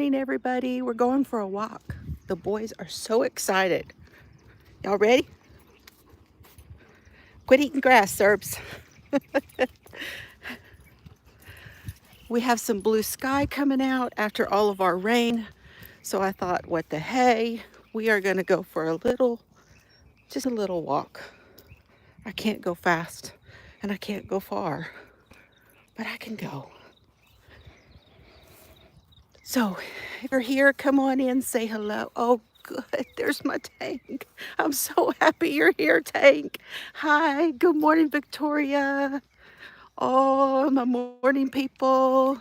Everybody, we're going for a walk. The boys are so excited. Y'all ready? Quit eating grass, Serbs. We have some blue sky coming out after all of our rain. So I thought, what the hey? We are going to go for just a little walk. I can't go fast and I can't go far, but I can go. So if you're here, come on in, say hello. Oh, good. There's my Tank. I'm so happy you're here, Tank. Hi. Good morning, Victoria. Oh, my morning people.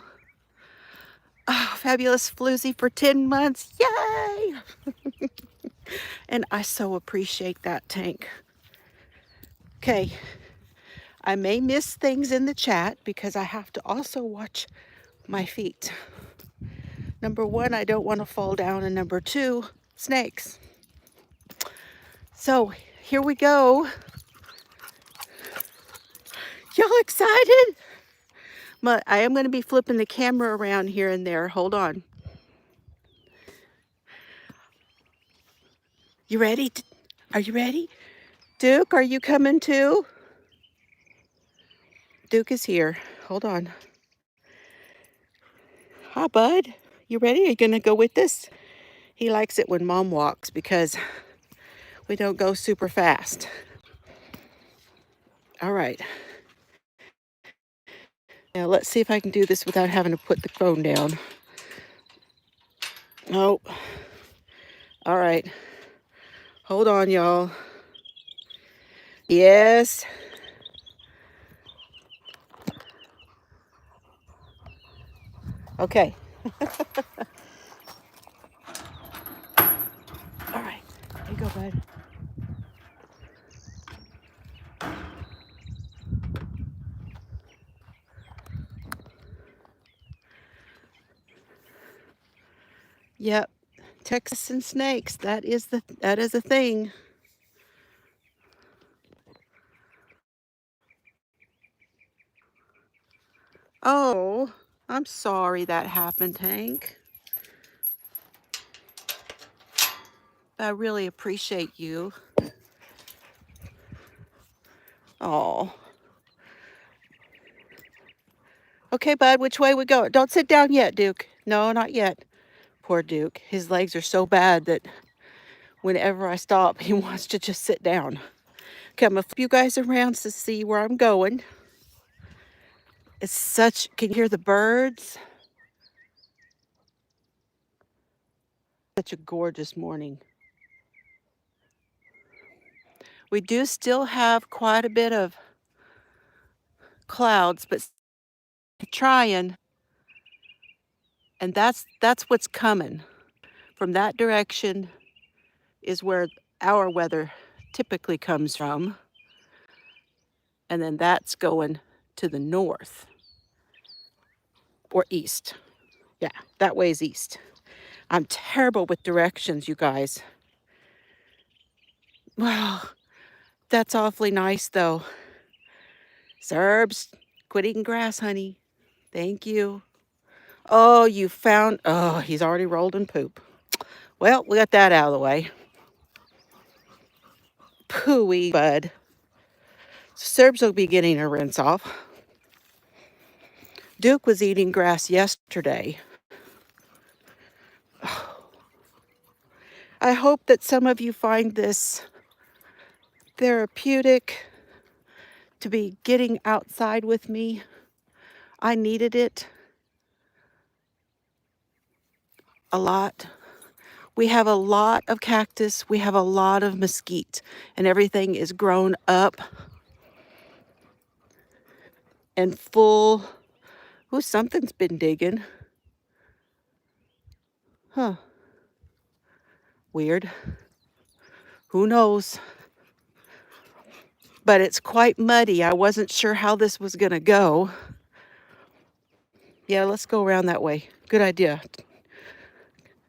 Oh, fabulous Floozie for 10 months. Yay. And I so appreciate that, Tank. Okay. I may miss things in the chat because I have to also watch my feet. Number one, I don't want to fall down. And number two, snakes. So here we go. Y'all excited? I am going to be flipping the camera around here and there. Hold on. You ready? Are you ready? Duke, are you coming too? Duke is here. Hold on. Hi, bud. You ready? Are you going to go with us? He likes it when Mom walks because we don't go super fast. All right. Now let's see if I can do this without having to put the phone down. Nope. All right. Hold on, y'all. Yes. Okay. All right. Here you go, bud. Yep. Texas and snakes. That is a thing. Oh, I'm sorry that happened, Hank. I really appreciate you. Oh. Okay, bud, which way we go? Don't sit down yet, Duke. No, not yet. Poor Duke. His legs are so bad that whenever I stop, he wants to just sit down. Okay, I'm going to flip you guys around to see where I'm going. Can you hear the birds? Such a gorgeous morning. We do still have quite a bit of clouds, but trying. And that's what's coming. From that direction is where our weather typically comes from. And then that's going to the north or east. Yeah, that way is east. I'm terrible with directions, you guys. Well, that's awfully nice, though. Serbs, quit eating grass, honey. Thank you. Oh, he's already rolled in poop. Well, we got that out of the way. Pooey, bud. Serbs will be getting a rinse off. Duke was eating grass yesterday. I hope that some of you find this therapeutic to be getting outside with me. I needed it a lot. We have a lot of cactus. We have a lot of mesquite, and everything is grown up and full. Ooh, something's been digging. Huh. Weird. Who knows? But it's quite muddy. I wasn't sure how this was going to go. Yeah, let's go around that way. Good idea.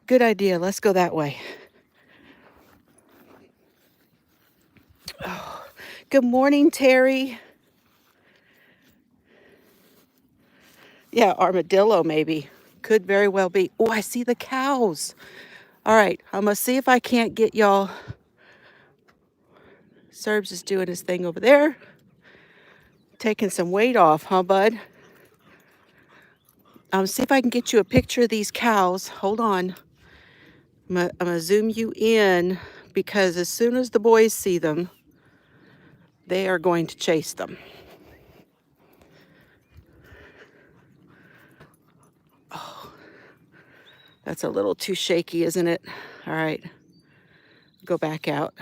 Good idea. Let's go that way. Oh, good morning, Terry. Yeah, armadillo maybe. Could very well be. Oh, I see the cows. All right, I'm gonna see if I can't get y'all. Serbs is doing his thing over there. Taking some weight off, huh, bud? See if I can get you a picture of these cows. Hold on. I'm gonna zoom you in because as soon as the boys see them, they are going to chase them. Oh, that's a little too shaky, isn't it? All right, go back out.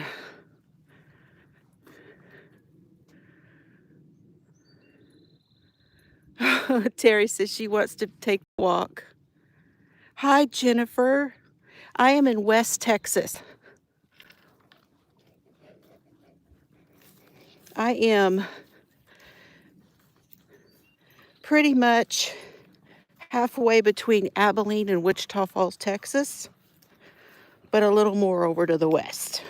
Terry says she wants to take a walk. Hi, Jennifer. I am in West Texas. I am pretty much halfway between Abilene and Wichita Falls, Texas, but a little more over to the west.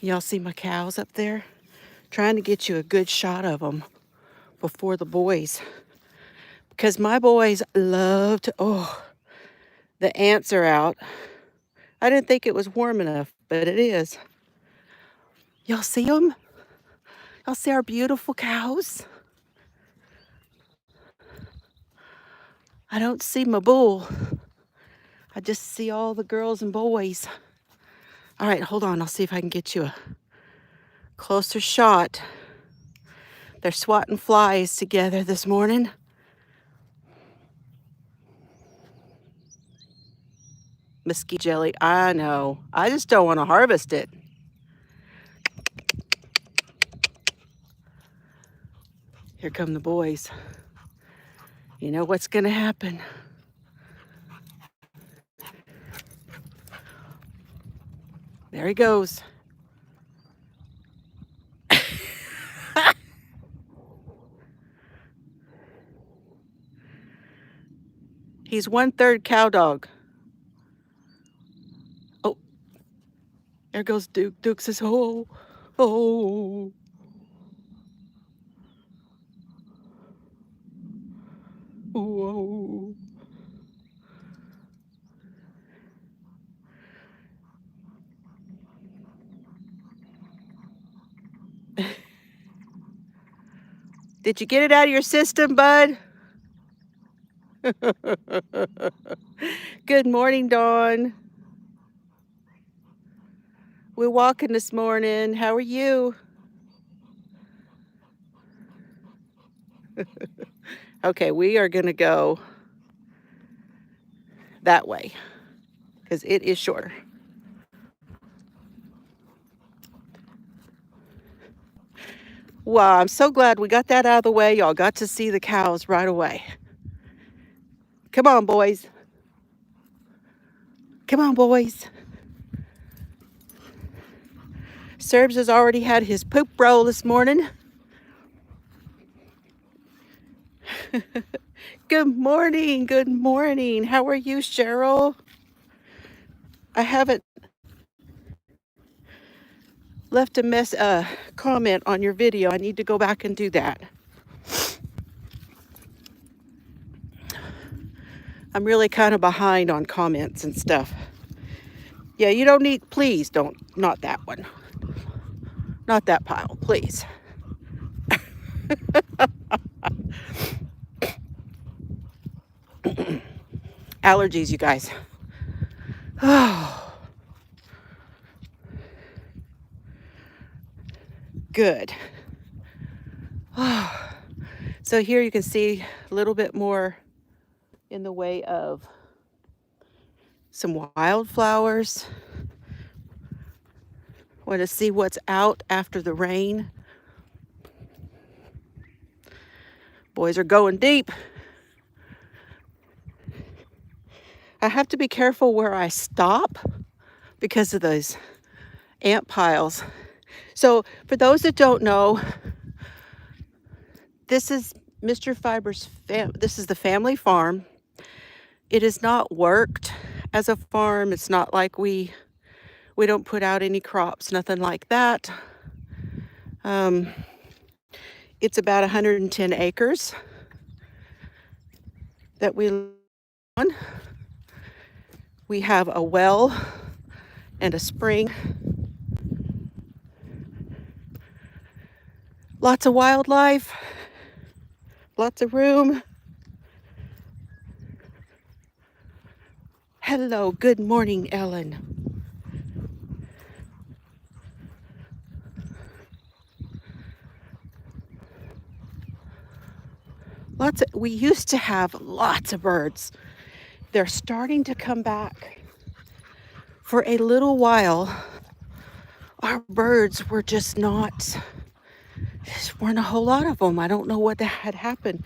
Y'all see my cows up there? Trying to get you a good shot of them before the boys. Because my boys love to, oh, the ants are out. I didn't think it was warm enough, but it is. Y'all see them? Y'all see our beautiful cows? I don't see my bull. I just see all the girls and boys. All right, hold on. I'll see if I can get you a closer shot. They're swatting flies together this morning. Mesquite jelly, I know. I just don't want to harvest it. Here come the boys. You know what's going to happen. There he goes. He's 1/3 cow dog. Oh, there goes Duke. Duke says, oh, oh. Whoa. Did you get it out of your system, bud? Good morning, Dawn. We're walking this morning. How are you? Okay, we are going to go that way because it is shorter. Wow, I'm so glad we got that out of the way. Y'all got to see the cows right away. Come on, boys. Come on, boys. Serbs has already had his poop roll this morning. Good morning. Good morning. How are you, Cheryl? I haven't left a comment on your video. I need to go back and do that. I'm really kind of behind on comments and stuff. Yeah, you don't need, please don't, not that one. Not that pile, please. Allergies, you guys. Oh. Good. Oh. So here you can see a little bit more in the way of some wildflowers. Want to see what's out after the rain. Boys are going deep. I have to be careful where I stop because of those ant piles. So for those that don't know, this is Mr. Fiber's this is the family farm. It is not worked as a farm. It's not like we don't put out any crops, nothing like that. Um, it's about 110 acres that we live on. We have a well and a spring. Lots of wildlife, lots of room. Hello, good morning, Ellen. We used to have lots of birds. They're starting to come back. For a little while, our birds were just not, there weren't a whole lot of them. I don't know what had happened.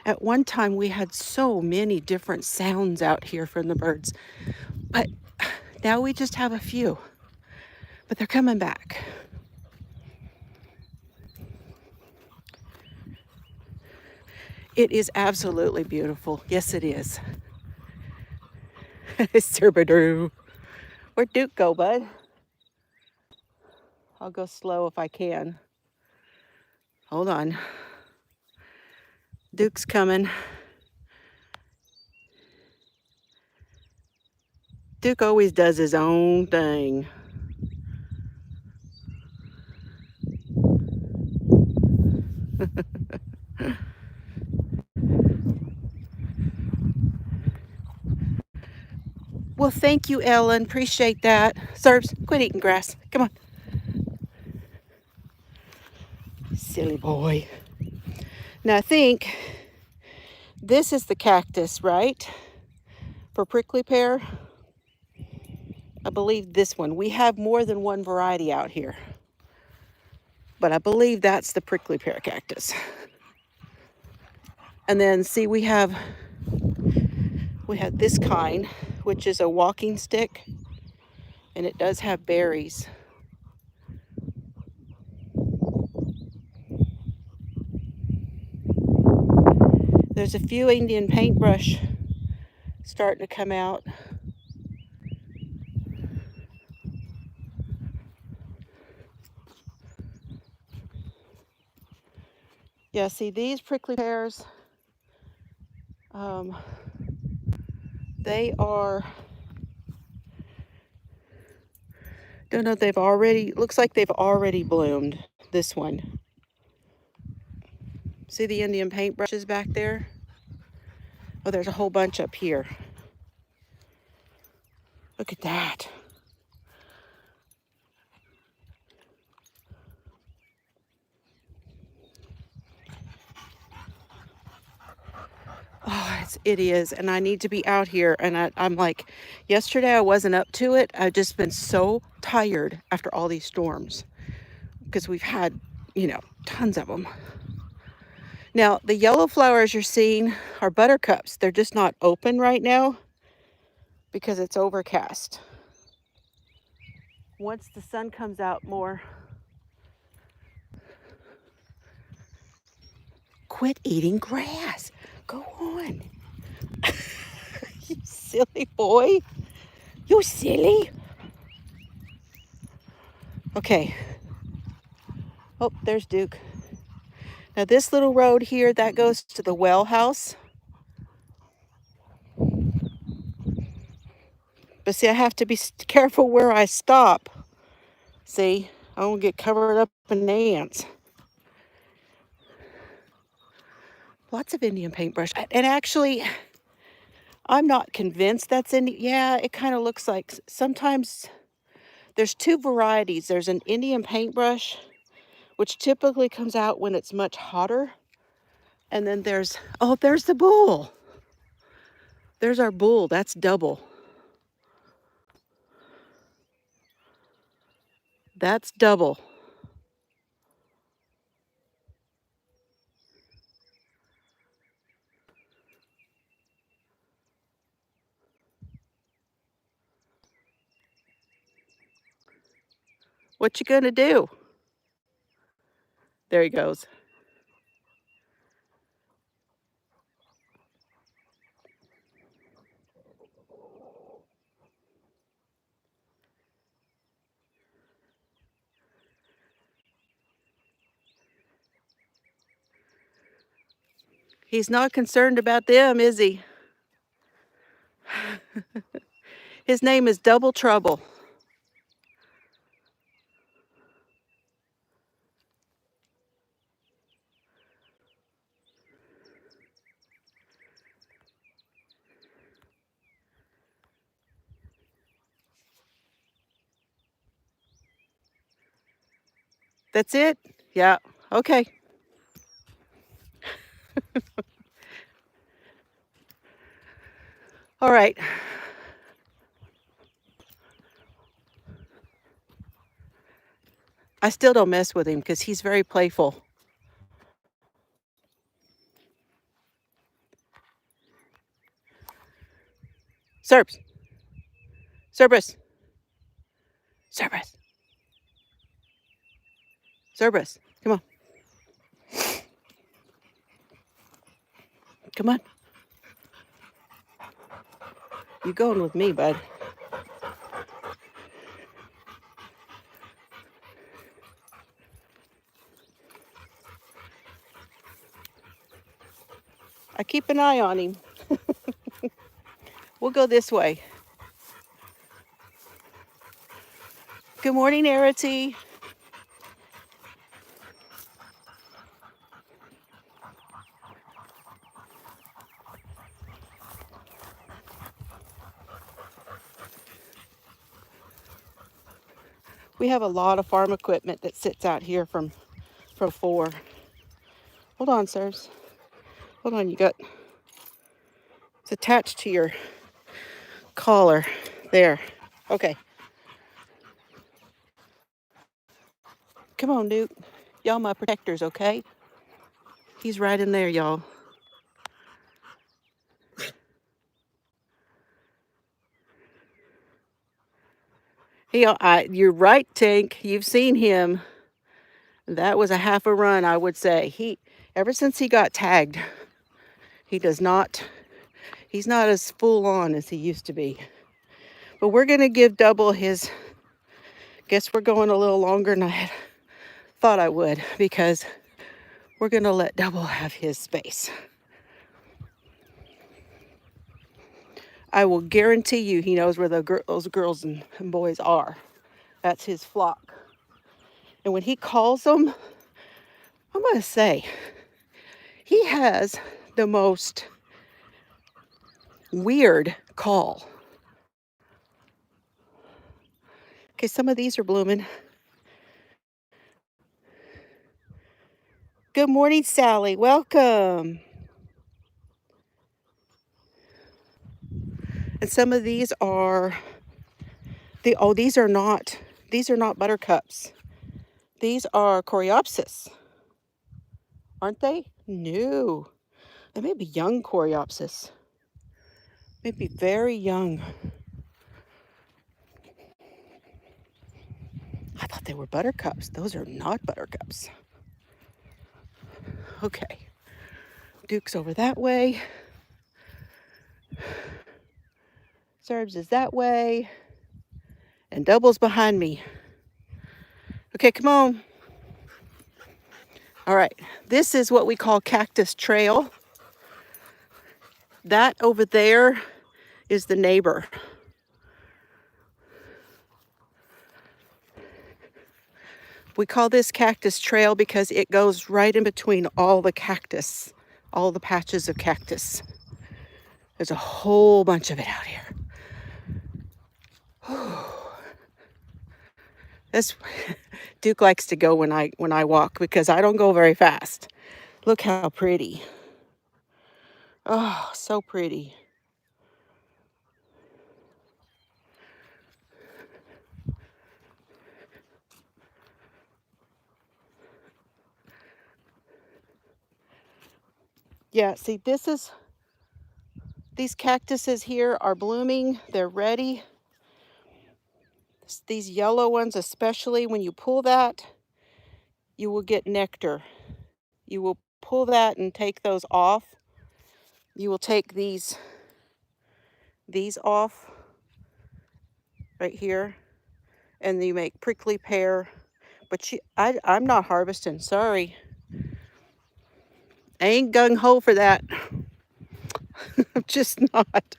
At one time, we had so many different sounds out here from the birds, but now we just have a few, but they're coming back. It is absolutely beautiful. Yes, it is. Sirbadoo. Where'd Duke go, bud? I'll go slow if I can. Hold on. Duke's coming. Duke always does his own thing. Well, thank you, Ellen. Appreciate that. Serbs, quit eating grass. Come on. Silly boy. Now, I think this is the cactus, right? For prickly pear. I believe this one. We have more than one variety out here, but I believe that's the prickly pear cactus. And then see, we have this kind, which is a walking stick, and it does have berries. There's a few Indian paintbrush starting to come out. Yeah, see these prickly pears, they are, don't know, looks like they've already bloomed, this one. See the Indian paintbrushes back there? Oh, there's a whole bunch up here. Look at that. Oh, it is, and I need to be out here, and I'm like, yesterday I wasn't up to it. I've just been so tired after all these storms because we've had, tons of them. Now, the yellow flowers you're seeing are buttercups. They're just not open right now because it's overcast. Once the sun comes out more. Quit eating grass. Go on. You silly boy. You silly. Okay. Oh, there's Duke. Now this little road here, that goes to the well house. But see, I have to be careful where I stop. See, I won't get covered up in ants. Lots of Indian paintbrush. And actually, I'm not convinced that's Indian. Yeah, it kind of looks like, sometimes there's two varieties. There's an Indian paintbrush, which typically comes out when it's much hotter. And then there's the bull. There's our bull. That's double. That's double. What you gonna do? There he goes. He's not concerned about them, is he? His name is Double Trouble. That's it? Yeah. Okay. All right. I still don't mess with him because he's very playful. Cerberus. Cerberus. Cerberus. Cerberus. Come on. Come on. You going with me, bud. I keep an eye on him. We'll go this way. Good morning, Arity. We have a lot of farm equipment that sits out here from before. Hold on, sirs. Hold on, it's attached to your collar. There. Okay. Come on, Duke. Y'all my protectors, okay? He's right in there, y'all. You're right, Tank. You've seen him. That was a half a run, I would say. Ever since he got tagged, he's not as full on as he used to be. But we're gonna give Double his, guess we're going a little longer than I had thought I would, because we're gonna let Double have his space. I will guarantee you he knows where those girls and boys are. That's his flock. And when he calls them, I'm gonna say, he has the most weird call. Okay, some of these are blooming. Good morning, Sally. Welcome. And some of these are these are not buttercups. These are coreopsis. Aren't they? No. They may be young coreopsis. Maybe very young. I thought they were buttercups. Those are not buttercups. Okay. Duke's over that way. Serbs is that way. And Double's behind me. Okay, come on. All right. This is what we call Cactus Trail. That over there is the neighbor. We call this Cactus Trail because it goes right in between all the cactus, all the patches of cactus. There's a whole bunch of it out here. This Duke likes to go when I walk because I don't go very fast. Look how pretty. Oh, so pretty. Yeah, see, these cactuses here are blooming. They're ready. These yellow ones, especially when you pull that, you will get nectar. You will pull that and take those off. You will take these off right here, and you make prickly pear. But I'm not harvesting, sorry. I ain't gung-ho for that. I'm just not.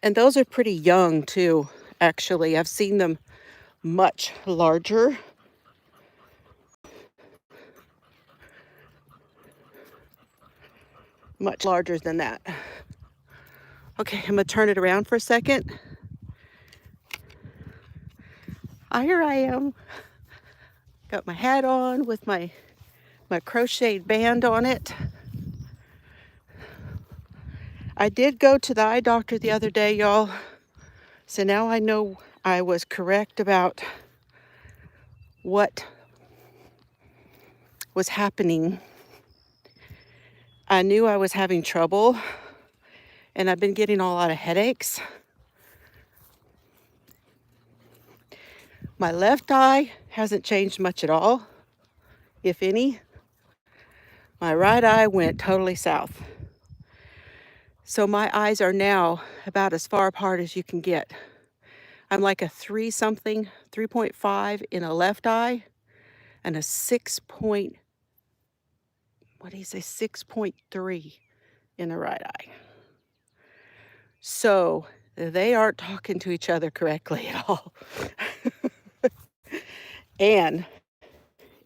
And those are pretty young too, actually. I've seen them much larger. Much larger than that. Okay, I'm gonna turn it around for a second. Here I am. Got my hat on with my crocheted band on it. I did go to the eye doctor the other day, y'all. So now I know I was correct about what was happening. I knew I was having trouble, and I've been getting a lot of headaches. My left eye hasn't changed much at all, if any. My right eye went totally south. So my eyes are now about as far apart as you can get. I'm like a 3.5 in a left eye and a 6.3 in a right eye. So they aren't talking to each other correctly at all. And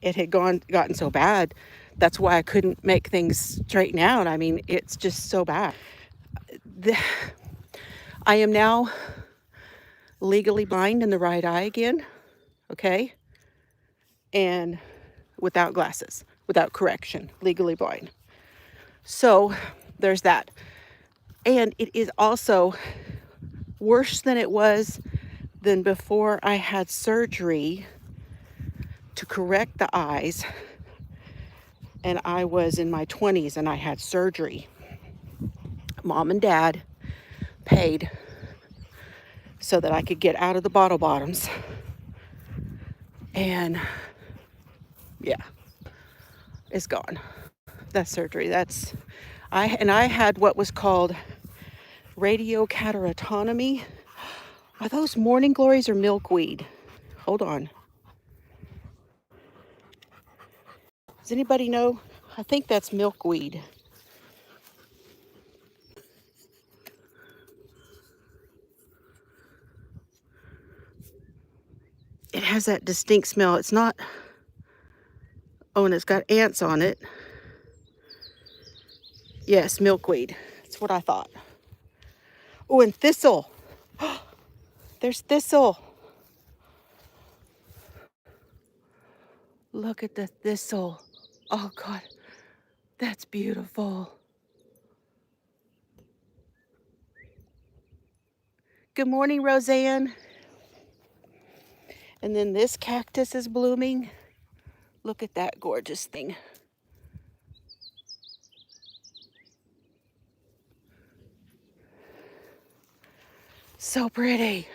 it had gotten so bad, that's why I couldn't make things straighten out. I mean, it's just so bad. I am now legally blind in the right eye again, okay? And without glasses, without correction, legally blind. So there's that. And it is also worse than it was than before I had surgery to correct the eyes. And I was in my 20s and I had surgery. Mom and Dad paid so that I could get out of the bottle bottoms. And yeah, it's gone. That surgery, I had what was called radiocataratomy. Are those morning glories or milkweed? Hold on. Does anybody know? I think that's milkweed. It has that distinct smell. It's not, oh, and it's got ants on it. Yes, milkweed. That's what I thought. Oh, and thistle. There's thistle. Look at the thistle. Oh, God. That's beautiful. Good morning, Roseanne. And then this cactus is blooming. Look at that gorgeous thing. So pretty.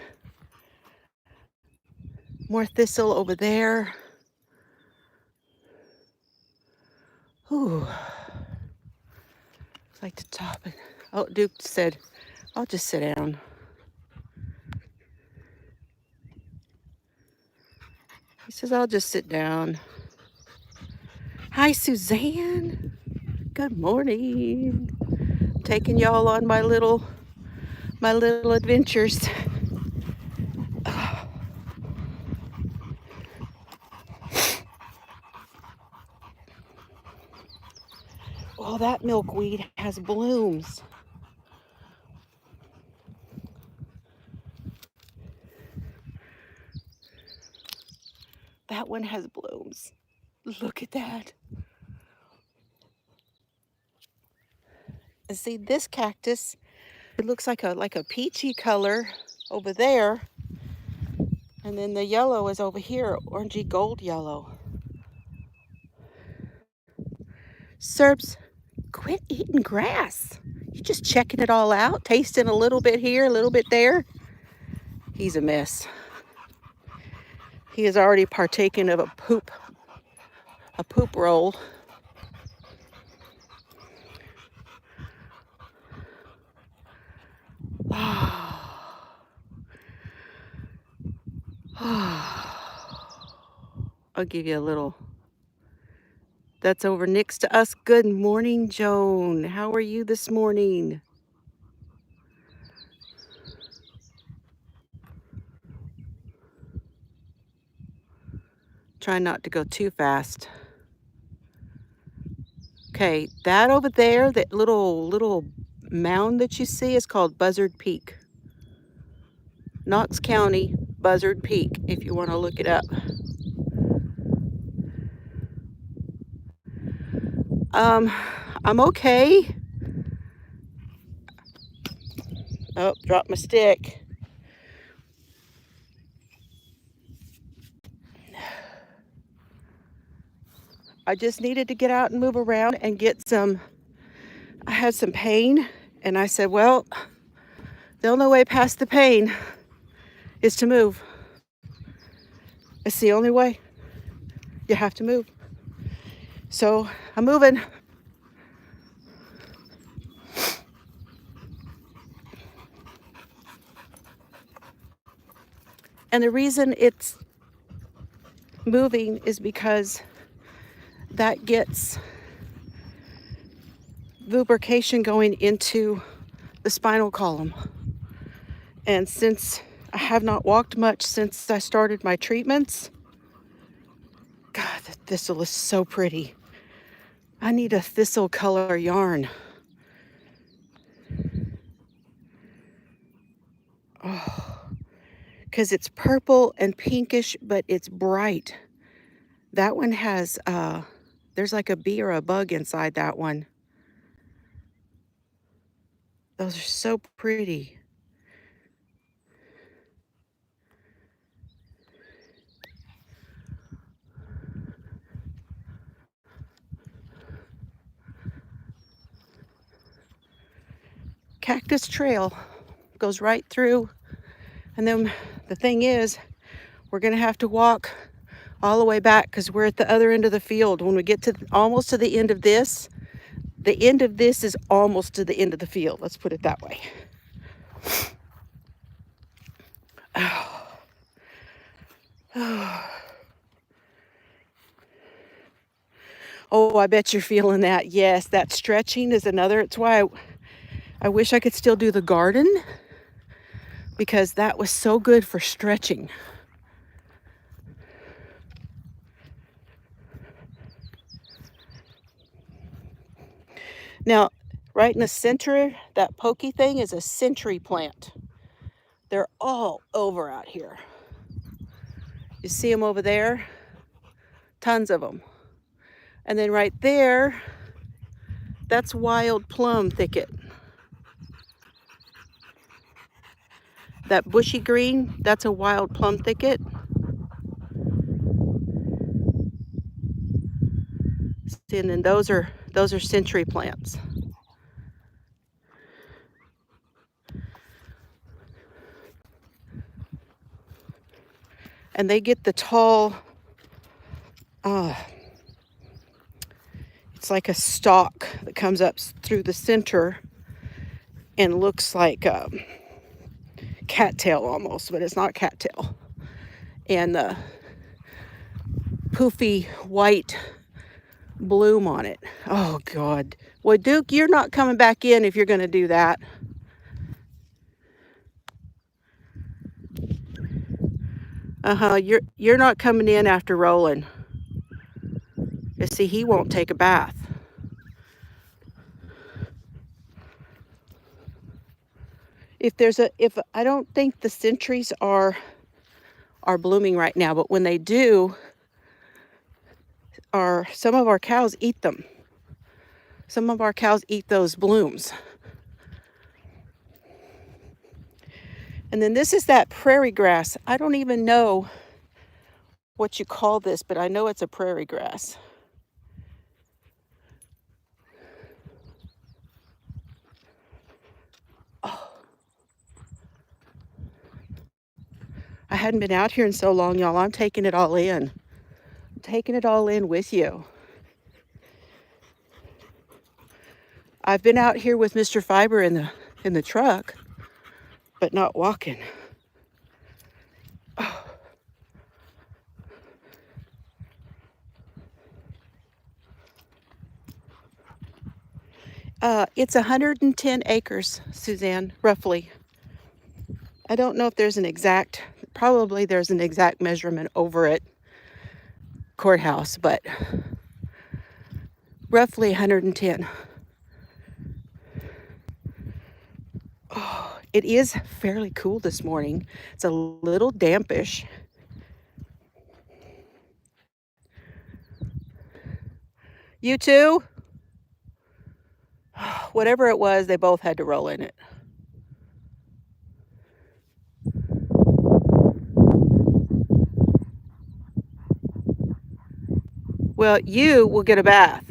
More thistle over there. Ooh. I'd like to top it. Oh, Duke said, I'll just sit down. He says, I'll just sit down. Hi, Suzanne. Good morning. Taking y'all on my little adventures. Oh, that milkweed has blooms. That one has blooms. Look at that. And see this cactus, it looks like a peachy color over there. And then the yellow is over here, orangey gold yellow. Serbs, quit eating grass. You're just checking it all out, tasting a little bit here, a little bit there. He's a mess. He has already partaken of a poop roll. I'll give you a little. That's over next to us. Good morning, Joan. How are you this morning? Try not to go too fast. Okay, that over there, that little mound that you see is called Buzzard Peak. Knox County, Buzzard Peak, if you want to look it up. I'm okay. Oh, dropped my stick. I just needed to get out and move around and get some. I had some pain, and I said, well, the only way past the pain is to move. It's the only way. You have to move. So I'm moving. And the reason it's moving is because that gets lubrication going into the spinal column. And since I have not walked much since I started my treatments, God, the thistle is so pretty. I need a thistle color yarn. Oh, because it's purple and pinkish, but it's bright. That one has, there's like a bee or a bug inside that one. Those are so pretty. Cactus Trail goes right through. And then the thing is, we're going to have to walk all the way back because we're at the other end of the field. When we get to almost to the end of this is almost to the end of the field. Let's put it that way. Oh, I bet you're feeling that. Yes, that stretching is another. It's why I wish I could still do the garden, because that was so good for stretching. Now, right in the center, that pokey thing is a century plant. They're all over out here. You see them over there? Tons of them. And then right there, that's wild plum thicket. That bushy green, that's a wild plum thicket. And then those are century plants. And they get the tall, it's like a stalk that comes up through the center and looks like cattail almost, but it's not cattail. And the poofy white bloom on it. Oh God. Well, Duke, you're not coming back in if you're going to do that. You're not coming in after rolling. You see, he won't take a bath. If I don't think the centuries are blooming right now, but when they do, some of our cows eat them. Some of our cows eat those blooms. And then this is that prairie grass. I don't even know what you call this, but I know it's a prairie grass. Oh. I hadn't been out here in so long, y'all. I'm taking it all in. I'm taking it all in with you. I've been out here with Mr. Fiber in the truck, but not walking. Oh. It's 110 acres, Suzanne, roughly. I don't know if there's an exact, probably there's an exact measurement over at courthouse, but roughly 110. Oh, it is fairly cool this morning. It's a little dampish. You too? Whatever it was, they both had to roll in it. Well, you will get a bath.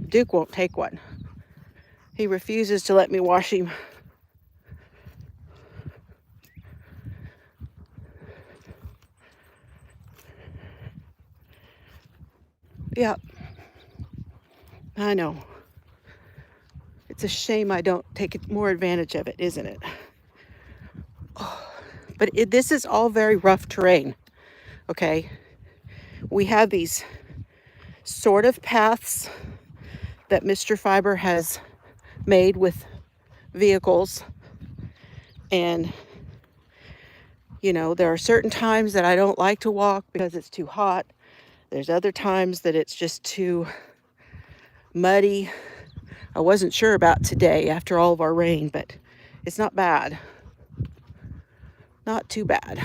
Duke won't take one. He refuses to let me wash him. Yeah, I know. It's a shame I don't take more advantage of it, isn't it? Oh, but this is all very rough terrain, okay? We have these sort of paths that Mr. Fiber has made with vehicles. And, you know, there are certain times that I don't like to walk because it's too hot. There's other times that it's just too muddy. I wasn't sure about today after all of our rain, but it's not bad. Not too bad.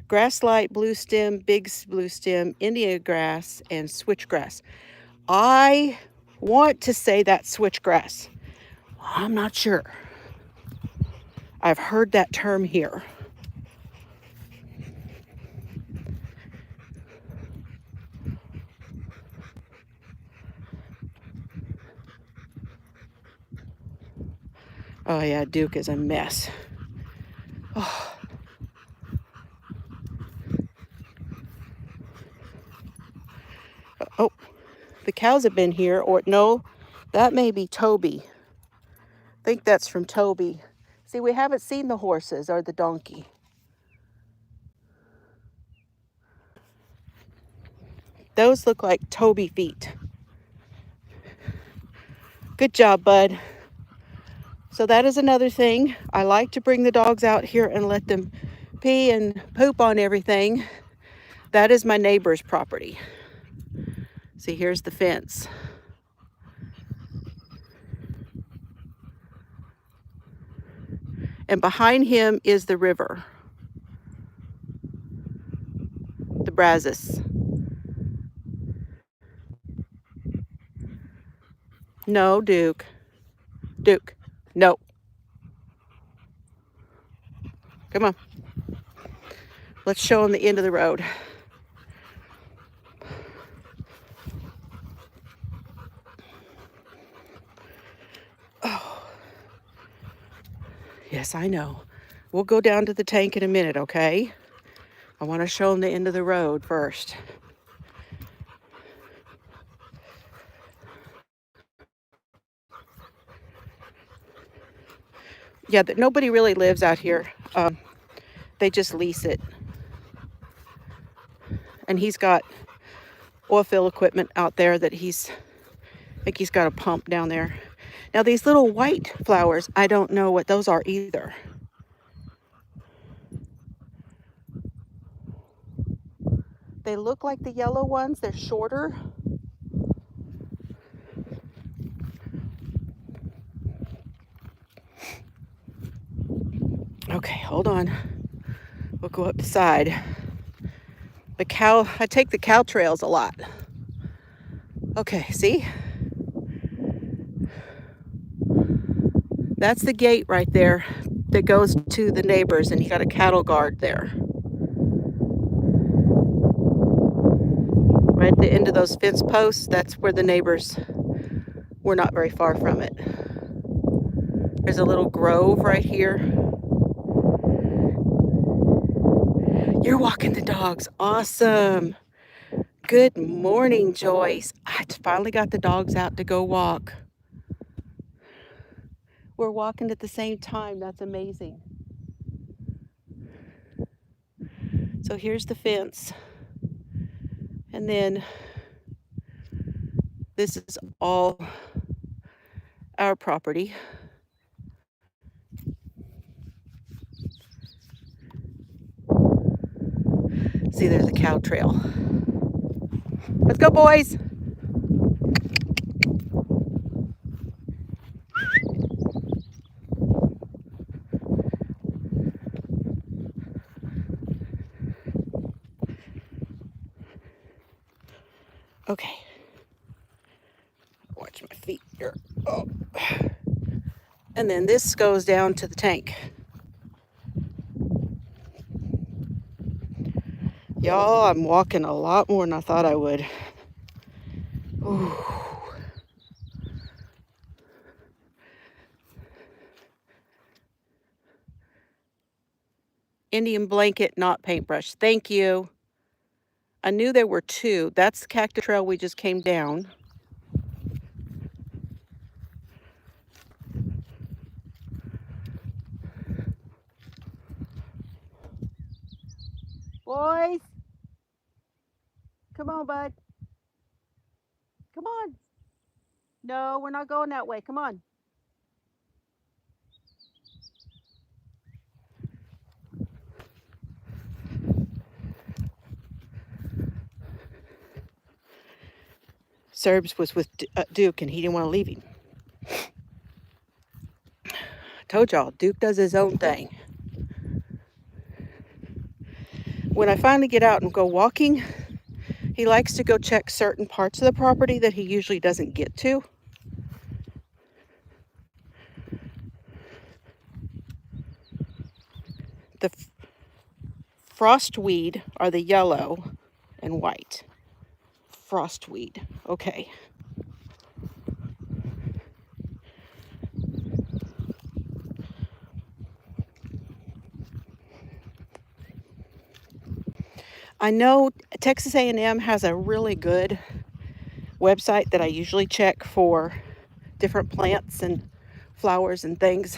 Grasslight, blue stem, big blue stem, India grass, and switchgrass. I want to say that's switchgrass. I'm not sure. I've heard that term here. Oh yeah, Duke is a mess. Oh. Oh, the cows have been here, or no, that may be Toby. I think that's from Toby. See, we haven't seen the horses or the donkey. Those look like Toby feet. Good job, bud. So that is another thing. I like to bring the dogs out here and let them pee and poop on everything. That is my neighbor's property. See, here's the fence. And behind him is the river. The Brazos. No, Duke. Duke. No. Come on. Let's show him the end of the road. Oh. Yes, I know. We'll go down to the tank in a minute, okay? I want to show him the end of the road first. Yeah, nobody really lives out here. They just lease it. And he's got oil fill equipment out there that I think he's got a pump down there. Now these little white flowers, I don't know what those are either. They look like the yellow ones. They're shorter. Okay, hold on. We'll go up the side. I take the cow trails a lot. Okay, see? That's the gate right there that goes to the neighbors, and you got a cattle guard there. Right at the end of those fence posts, that's where the neighbors were, not very far from it. There's a little grove right here. You're walking the dogs. Awesome. Good morning, Joyce. I finally got the dogs out to go walk. We're walking at the same time. That's amazing. So here's the fence. And then this is all our property. See, there's a cow trail. Let's go, boys. Okay. Watch my feet here. Oh. And then this goes down to the tank. Y'all, I'm walking a lot more than I thought I would. Ooh. Indian blanket, not paintbrush. Thank you. I knew there were two. That's the cactus trail we just came down. Boys, come on, bud. Come on. No, we're not going that way. Come on. Serbs was with Duke, and he didn't want to leave him. I told y'all, Duke does his own thing. When I finally get out and go walking, he likes to go check certain parts of the property that he usually doesn't get to. The frostweed are the yellow and white. Frostweed. Okay. I know Texas A&M has a really good website that I usually check for different plants and flowers and things.